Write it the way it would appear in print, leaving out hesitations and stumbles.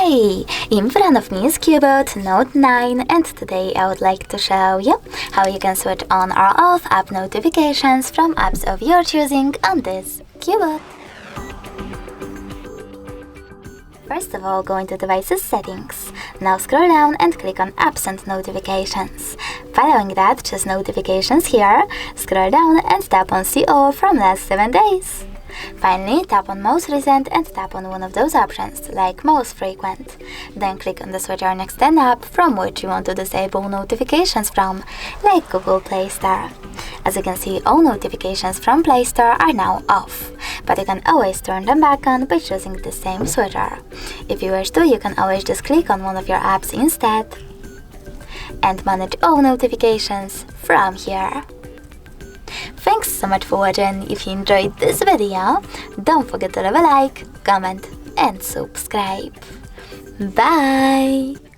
Hey! In front of me is CUBOT Note 9 and today I would like to show you how you can switch on or off app notifications from apps of your choosing on this CUBOT. First of all, go into Devices Settings. Now scroll down and click on Apps and Notifications. Following that, choose Notifications here, scroll down and tap on See All from last 7 days. Finally, tap on Most Recent and tap on one of those options, like Most Frequent. Then click on the switcher next to an app from which you want to disable notifications from, like Google Play Store. As you can see, all notifications from Play Store are now off, but you can always turn them back on by choosing the same switcher. If you wish to, you can always just click on one of your apps instead and manage all notifications from here. Thanks so much for watching. If you enjoyed this video, don't forget to leave a like, comment and subscribe. Bye!